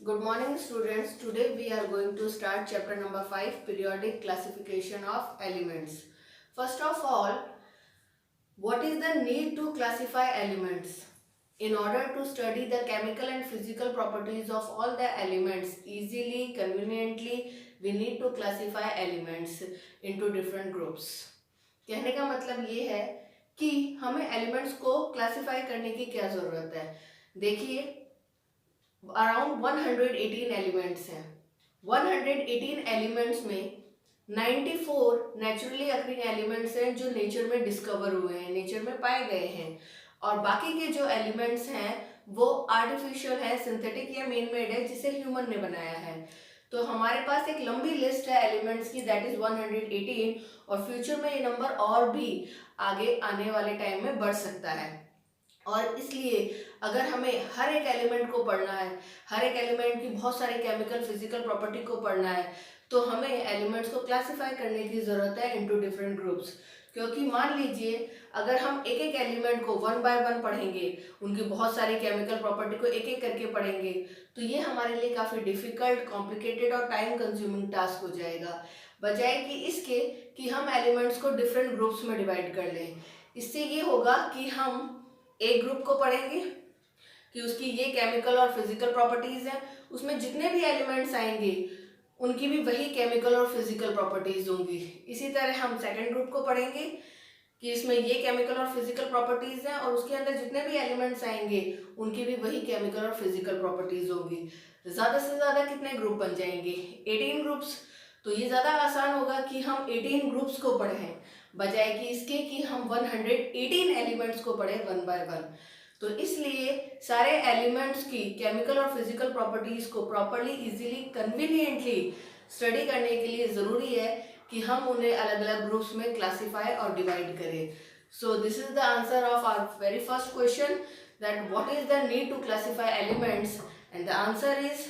Good morning students. Today we are going to start chapter number 5, periodic classification of elements. First of all, what is the need to classify elements? In order to study the chemical and physical properties of all the elements easily, conveniently, we need to classify elements into different groups. कहने का मतलब ये है कि हमें elements को classify करने की क्या ज़रूरत है। देखिए, अराउंड 118 एलिमेंट्स हैं। 118 एलिमेंट्स में 94 नेचुरली अकरिंग एलिमेंट्स हैं जो नेचर में डिस्कवर हुए हैं, नेचर में पाए गए हैं, और बाकी के जो एलिमेंट्स हैं वो आर्टिफिशियल है, सिंथेटिक या मेन मेड है, जिसे ह्यूमन ने बनाया है। तो हमारे पास एक लंबी लिस्ट है एलिमेंट्स की, दैट इज 118, और फ्यूचर में ये नंबर और भी आगे आने वाले टाइम में बढ़ सकता है। और इसलिए अगर हमें हर एक एलिमेंट को पढ़ना है, हर एक एलिमेंट की बहुत सारी केमिकल फिजिकल प्रॉपर्टी को पढ़ना है, तो हमें एलिमेंट्स को क्लासिफाई करने की ज़रूरत है इनटू डिफरेंट ग्रुप्स। क्योंकि मान लीजिए अगर हम एक एक एलिमेंट को वन बाय वन पढ़ेंगे, उनकी बहुत सारी केमिकल प्रॉपर्टी को एक एक करके पढ़ेंगे, तो ये हमारे लिए काफ़ी डिफ़िकल्ट, कॉम्प्लिकेटेड और टाइम कंज्यूमिंग टास्क हो जाएगा, बजाय कि इसके कि हम एलिमेंट्स को डिफरेंट ग्रुप्स में डिवाइड कर लें। इससे ये होगा कि हम एक ग्रुप को पढ़ेंगे कि उसकी ये केमिकल और फिजिकल प्रॉपर्टीज हैं, उसमें जितने भी एलिमेंट्स आएंगे उनकी भी वही केमिकल और फिजिकल प्रॉपर्टीज होंगी। इसी तरह हम सेकंड ग्रुप को पढ़ेंगे कि इसमें ये केमिकल और फिजिकल प्रॉपर्टीज हैं और उसके अंदर जितने भी एलिमेंट्स आएंगे उनकी भी वही केमिकल और फिजिकल प्रॉपर्टीज होंगी। ज़्यादा से ज़्यादा कितने ग्रुप बन जाएंगे? 18 ग्रुप्स। तो ये ज़्यादा आसान होगा कि हम 18 ग्रुप्स को पढ़ें, बजाय कि इसके कि हम 118 एलिमेंट्स को पढ़ें वन बाय वन। तो इसलिए सारे एलिमेंट्स की केमिकल और फिजिकल प्रॉपर्टीज को प्रॉपरली, इजीली, कन्वीनियंटली स्टडी करने के लिए ज़रूरी है कि हम उन्हें अलग अलग ग्रुप्स में क्लासिफाई और डिवाइड करें। So this is the answer of our very first question, that what is the need to classify elements, and the answer is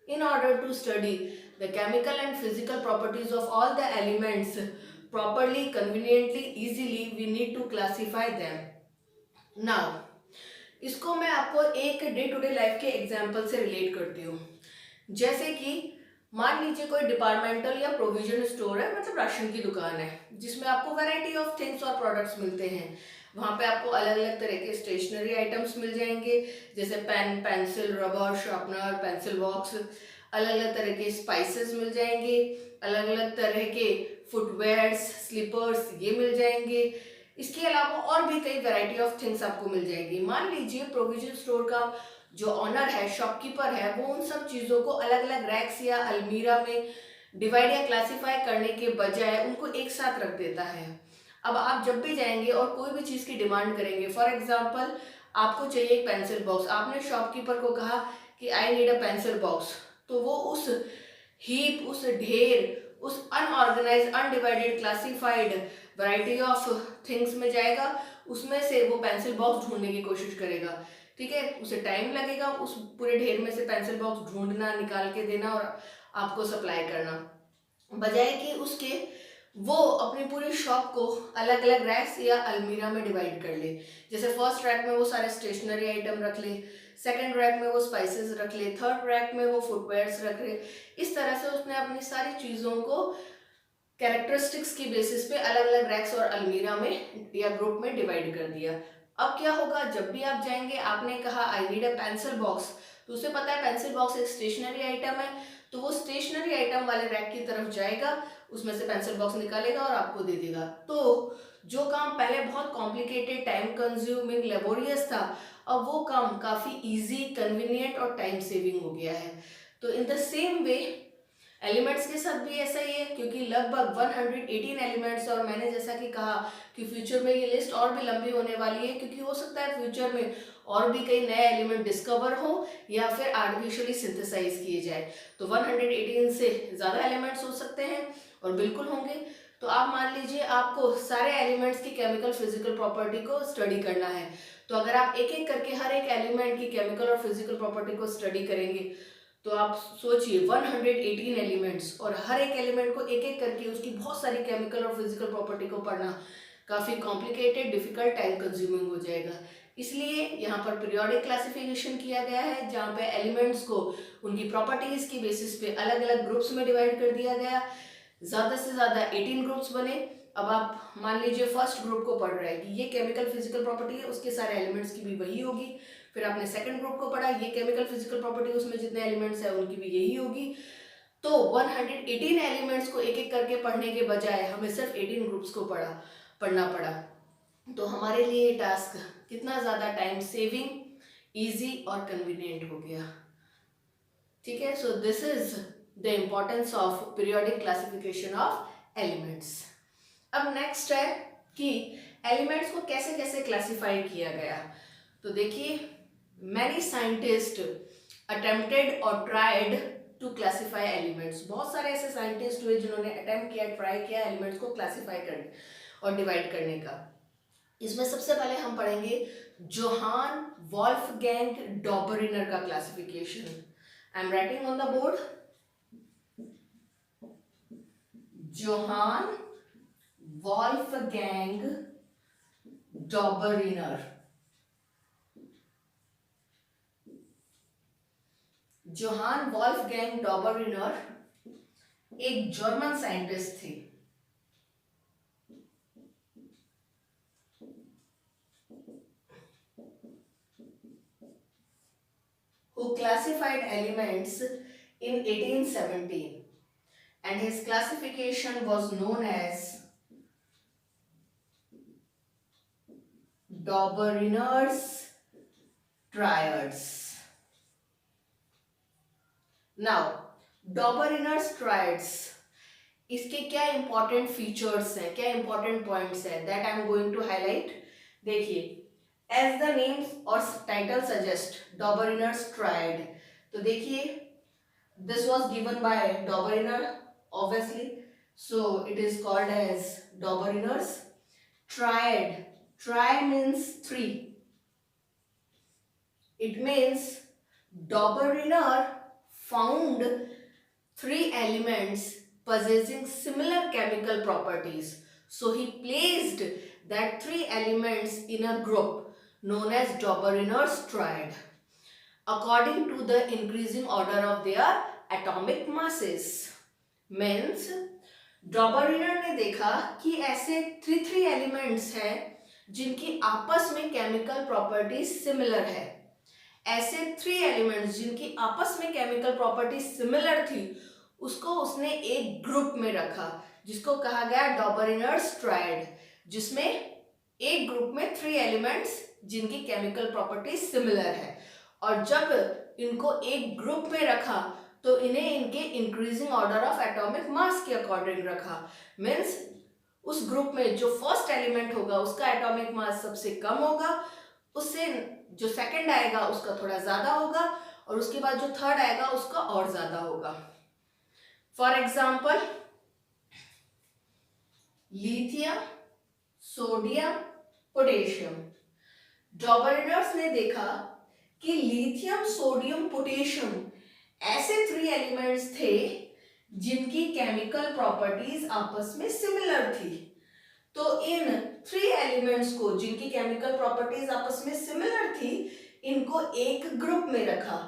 in order to study the chemical and physical properties of all the elements properly, conveniently, easily, we need to classify them. Now इसको मैं आपको एक day to day life के example से relate करती हूँ। जैसे कि मान लीजिए कोई डिपार्टमेंटल या प्रोविजन स्टोर है, मतलब राशन की दुकान है, जिसमें आपको वैरायटी ऑफ थिंग्स और प्रोडक्ट्स मिलते हैं। वहाँ पे आपको अलग अलग तरह के स्टेशनरी आइटम्स मिल जाएंगे, जैसे pen, pencil, rubber, sharpener, pencil box, अलग अलग तरह के स्पाइसेस मिल जाएंगे, अलग अलग तरह के फुटवेयर्स, स्लीपर्स, ये मिल जाएंगे। इसके अलावा और भी कई वैरायटी ऑफ थिंग्स आपको मिल जाएगी। मान लीजिए प्रोविजन स्टोर का जो ऑनर है, शॉपकीपर है, वो उन सब चीज़ों को अलग अलग रैक्स या अलमीरा में डिवाइड या क्लासीफाई करने के बजाय उनको एक साथ रख देता है। अब आप जब भी जाएंगे और कोई भी चीज़ की डिमांड करेंगे, फॉर एग्जाम्पल आपको चाहिए एक पेंसिल बॉक्स, आपने शॉपकीपर को कहा कि I need a pencil box, तो वो उस हीप, उस ढेर, उस unorganised, undivided, classified variety of things में जाएगा, उसमें से वो पेंसिल बॉक्स ढूंढने की कोशिश करेगा। ठीक है, उसे टाइम लगेगा उस पूरे ढेर में से पेंसिल बॉक्स ढूंढना, निकाल के देना और आपको सप्लाई करना, बजाय कि उसके वो अपनी पूरी शॉप को अलग अलग रैक्स या अलमीरा में डिवाइड कर ले। जैसे फर्स्ट रैक में वो सारे स्टेशनरी आइटम रख ले, सेकंड रैक में वो स्पाइसेस रख ले, थर्ड रैक में वो फुटवेयर्स रख ले। इस तरह से उसने अपनी सारी चीज़ों को कैरेक्टरिस्टिक्स की बेसिस पे अलग अलग रैक्स और अलमीरा में या ग्रुप में डिवाइड कर दिया। अब क्या होगा, जब भी आप जाएंगे, आपने कहा आई नीड अ पेंसिल बॉक्स, तो उसे पता है पेंसिल बॉक्स एक स्टेशनरी आइटम है, तो वो स्टेशनरी आइटम वाले रैक की तरफ जाएगा, उसमें से पेंसिल बॉक्स निकालेगा और आपको दे देगा। तो जो काम पहले बहुत कॉम्प्लिकेटेड, टाइम कंज्यूमिंग, लेबोरियस था, अब वो काम काफ़ी ईजी, कन्वीनियंट और टाइम सेविंग हो गया है। तो in the same way elements के साथ भी ऐसा ही है, क्योंकि लगभग 118 एलिमेंट्स, और मैंने जैसा कि कहा कि फ्यूचर में ये लिस्ट और भी लंबी होने वाली है, क्योंकि हो सकता है फ्यूचर में और भी कई नए एलिमेंट डिस्कवर हो या फिर आर्टिफिशियली सिंथेसाइज किए जाए। तो 118 से ज़्यादा एलिमेंट्स हो सकते हैं और बिल्कुल होंगे। तो आप मान लीजिए आपको सारे एलिमेंट्स की केमिकल फिजिकल प्रॉपर्टी को स्टडी करना है, तो अगर आप एक एक करके हर एक एलिमेंट की केमिकल और फिजिकल प्रॉपर्टी को स्टडी करेंगे, तो आप सोचिए 118 एलिमेंट्स और हर एक एलिमेंट को एक एक करके उसकी बहुत सारी केमिकल और फिजिकल प्रॉपर्टी को पढ़ना काफ़ी कॉम्प्लिकेटेड, डिफिकल्ट, टाइम कंज्यूमिंग हो जाएगा। इसलिए यहाँ पर पीरियोडिक क्लासिफिकेशन किया गया है, जहाँ पे एलिमेंट्स को उनकी प्रॉपर्टीज की बेसिस पे अलग अलग ग्रुप्स में डिवाइड कर दिया गया। ज़्यादा से ज़्यादा 18 ग्रुप्स बने। अब आप मान लीजिए फर्स्ट ग्रुप को पढ़ रहे हैं कि ये केमिकल फिजिकल प्रॉपर्टी है, उसके सारे एलिमेंट्स की भी वही होगी। फिर आपने सेकंड ग्रुप को पढ़ा, ये केमिकल फिजिकल प्रॉपर्टी, उसमें जितने एलिमेंट्स हैं उनकी भी यही होगी। तो 118 एलिमेंट्स को एक एक करके पढ़ने के बजाय हमें सिर्फ 18 ग्रुप्स को पढ़ना पड़ा। तो हमारे लिए ये टास्क कितना ज़्यादा टाइम सेविंग, इजी और कन्वीनियंट हो गया। ठीक है, सो this is the importance of periodic classification of elements. अब नेक्स्ट है कि एलिमेंट्स को कैसे कैसे क्लासिफाई किया गया। तो देखिए, मैनी साइंटिस्ट अटेम्प्टेड और ट्राइड टू क्लासिफाई एलिमेंट्स। बहुत सारे ऐसे साइंटिस्ट हुए जिन्होंने अटेम्प्ट किया, ट्राई किया एलिमेंट्स को क्लासिफाई करने और डिवाइड करने का। इसमें सबसे पहले हम पढ़ेंगे जोहान वॉल्फगैंग डॉबरिनर का classification. I am writing on the board, Johann Wolfgang Dobereiner. Johann Wolfgang Dobereiner एक जर्मन साइंटिस्ट थे। Who classified elements in 1817, and his classification was known as Dobereiner's triads. Now, Dobereiner's triads, इसके क्या important features हैं, क्या important points हैं, that I am going to highlight. देखिए, as the names or title suggest, Dobereiner's triad. तो देखिए, this was given by Dobereiner obviously, so it is called as Dobereiner's triad. Tri means three. It means Dobereiner found three elements possessing similar chemical properties, so he placed that three elements in a group known as Dobereiner's triad according to the increasing order of their atomic masses. Means Dobereiner ने देखा कि ऐसे three elements हैं जिनकी आपस में chemical properties similar है। ऐसे थ्री एलिमेंट्स जिनकी आपस में केमिकल प्रॉपर्टीज सिमिलर थी, उसको उसने एक ग्रुप में रखा जिसको कहा गया डॉबरिनर्स ट्रायड, जिसमें एक ग्रुप में थ्री एलिमेंट्स जिनकी केमिकल प्रॉपर्टीज सिमिलर है। और जब इनको एक ग्रुप में रखा तो इन्हें इनके इंक्रीजिंग ऑर्डर ऑफ एटॉमिक मास के अकॉर्डिंग रखा। मीन्स उस ग्रुप में जो फर्स्ट एलिमेंट होगा उसका एटॉमिक मास सबसे कम होगा, उससे जो सेकंड आएगा उसका थोड़ा ज्यादा होगा, और उसके बाद जो थर्ड आएगा उसका और ज्यादा होगा। For example, lithium, sodium, potassium. Dobereiner's ने देखा कि लिथियम, सोडियम, पोटेशियम ऐसे थ्री एलिमेंट्स थे जिनकी केमिकल प्रॉपर्टीज आपस में सिमिलर थी। तो इन थ्री एलिमेंट्स को जिनकी केमिकल प्रॉपर्टीज आपस में सिमिलर थी, इनको एक ग्रुप में रखा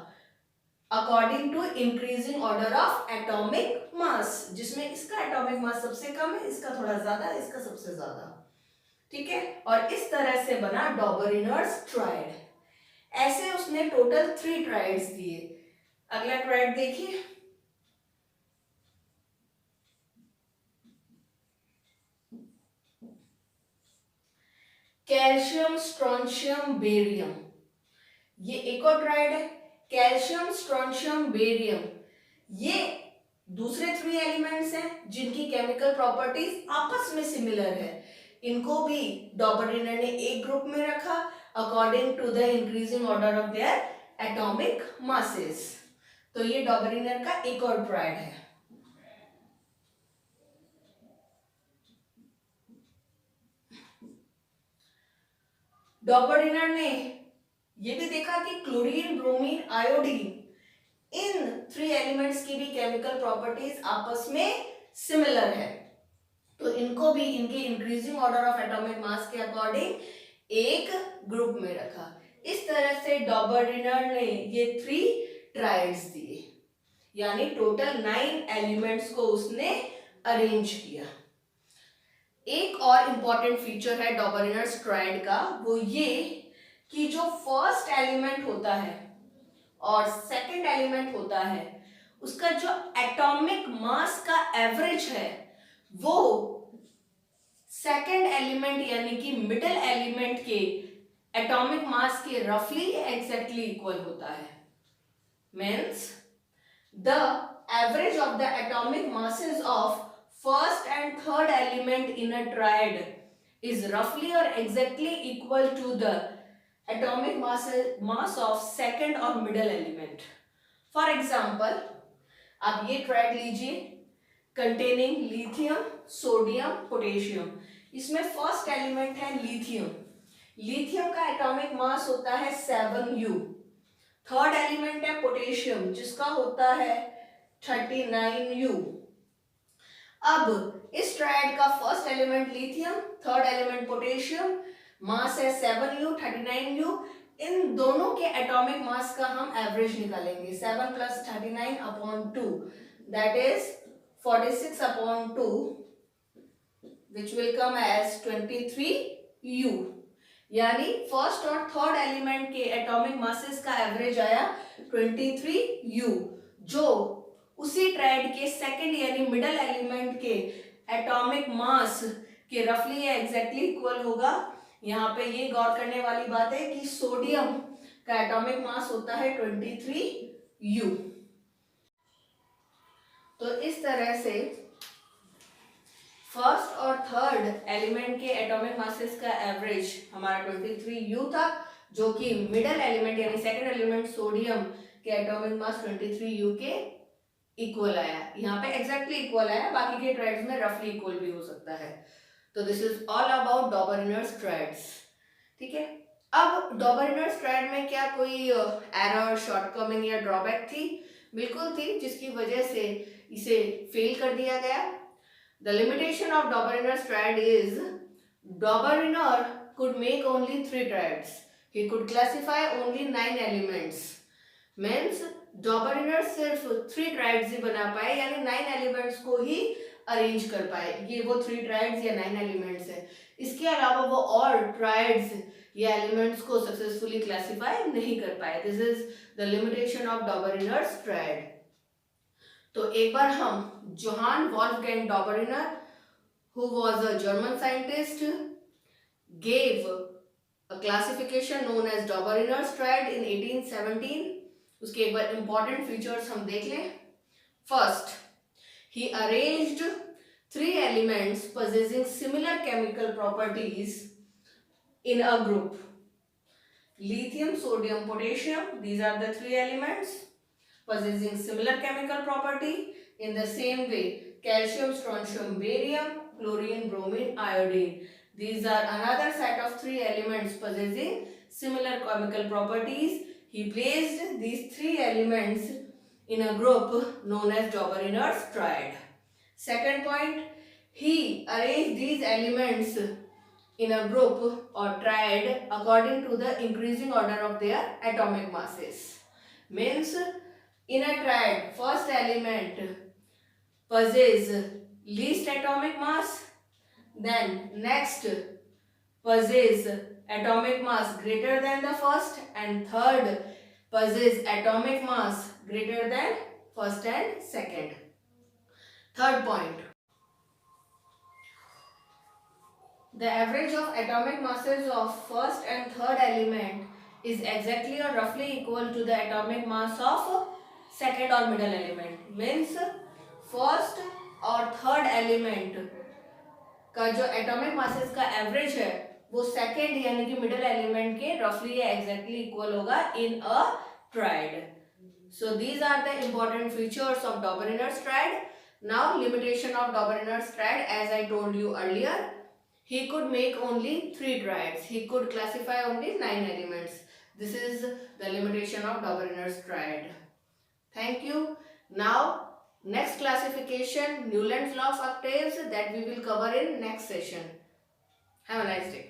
according to increasing order of atomic mass, जिसमें इसका एटॉमिक मास सबसे कम है, इसका थोड़ा ज्यादा है, इसका सबसे ज्यादा। ठीक है, और इस तरह से बना डॉबरिनर्स ट्रायड। ऐसे उसने टोटल 3 ट्रायड्स दिए। अगला ट्रायड देखिए, कैल्शियम, स्ट्रोंशियम, बेरियम। ये एक और ट्रायड है, कैल्शियम, स्ट्रोंशियम, बेरियम। ये दूसरे 3 एलिमेंट्स हैं जिनकी केमिकल प्रॉपर्टीज आपस में सिमिलर है। इनको भी डॉबरिनर ने एक ग्रुप में रखा according to the increasing order of their atomic masses. तो ये डॉबरिनर का एक और ट्रायड है। डॉबरिनर ने ये भी देखा कि क्लोरीन, ब्रोमीन, आयोडीन, इन 3 एलिमेंट्स की भी केमिकल प्रॉपर्टीज आपस में सिमिलर है। तो इनको भी इनके इंक्रीजिंग ऑर्डर ऑफ एटॉमिक मास के अकॉर्डिंग एक ग्रुप में रखा। इस तरह से डॉबरिनर ने ये 3 ट्राइड्स दिए, यानी टोटल 9 एलिमेंट्स को उसने अरेंज किया। एक और इंपॉर्टेंट फीचर है डॉबरिनर्स ट्राइड का, वो ये कि जो फर्स्ट एलिमेंट होता है और सेकंड एलिमेंट होता है, उसका जो एटॉमिक मास का एवरेज है वो सेकंड एलिमेंट यानी कि मिडिल एलिमेंट के एटॉमिक मास के रफली एग्जैक्टली इक्वल होता है। Means the average of the atomic masses of first and third element in a triad is roughly or exactly equal to the atomic mass of second or middle element. For example, आप ये tried लीजिए containing lithium, sodium, potassium. इसमें first element है lithium. Lithium का atomic mass होता है 7U। Third element है potassium जिसका होता है 39U। अब इस ट्राइड का first element lithium, third element potassium, mass है 7U, 39U। इन दोनों के एटॉमिक मास का हम एवरेज निकालेंगे। 7 + 39/2 that is 46/2 which will come as 23U। यानी फर्स्ट और थर्ड एलिमेंट के एटॉमिक मासेस का एवरेज आया 23U, जो उसी ट्राइड के सेकंड यानी मिडिल एलिमेंट के एटॉमिक मास के रफली या एग्जैक्टली इक्वल होगा। यहाँ पे ये गौर करने वाली बात है कि सोडियम का एटॉमिक मास होता है 23U। तो इस तरह से फर्स्ट और थर्ड एलिमेंट के एटॉमिक मासेस का एवरेज हमारा 23U था, जो कि मिडिल एलिमेंट यानी सेकंड एलिमेंट सोडियम के एटॉमिक मास 23U के इक्वल आया। यहाँ पे एग्जैक्टली इक्वल आया, बाकी के ट्राइड्स में रफली इक्वल भी हो सकता है। तो this is all about Dobereiner's triads. ठीक है, अब डॉबरिनर्स ट्राइड में क्या कोई एरर, शॉर्टकमिंग या ड्रॉबैक थी? बिल्कुल थी, जिसकी वजह से इसे फेल कर दिया गया। The limitation of Doberanner's triad is Doberanner could make only 3 triads. He could classify only 9 elements. Means Doberanner सिर्फ 3 triads ही बना पाए, यानी 9 elements को ही अरेंज कर पाए। ये वो 3 triads या 9 elements है। इसके अलावा वो और triads या elements को सक्सेसफुली क्लासीफाई नहीं कर पाए। This is the limitation of Doberanner's triad. तो एक बार हम Johann Wolfgang Dobereiner, who was a German scientist, gave a classification known as Doberanner's triad in 1817. उसके एक बार important features हम देख लें। First, he arranged 3 elements possessing similar chemical properties in a group. Lithium, sodium, potassium, these are the 3 elements possessing similar chemical property. In the same way, calcium, strontium, barium, chlorine, bromine, iodine. These are another set of 3 elements possessing similar chemical properties. He placed these 3 elements in a group known as Doberanner's triad. Second point, he arranged these elements in a group or triad according to the increasing order of their atomic masses. Means in a triad, first element possess least atomic mass, then next possess atomic mass greater than the first, and third possess atomic mass greater than first and second. Third point, the average of atomic masses of first and third element is exactly or roughly equal to the atomic mass of second or middle element. Means first और third element का जो atomic masses का average है वो second यानी कि middle element के रफली या एग्जैक्टली इक्वल होगा in a triad. So these are the important features of Dobereiner's triad. Now limitation of Dobereiner's triad, as I told you earlier, he could make only 3 triads. He could classify only 9 elements. This is the limitation of Doberanner's triad. Thank you. Now next classification, Newland's law of octaves, that we will cover in next session. Have a nice day.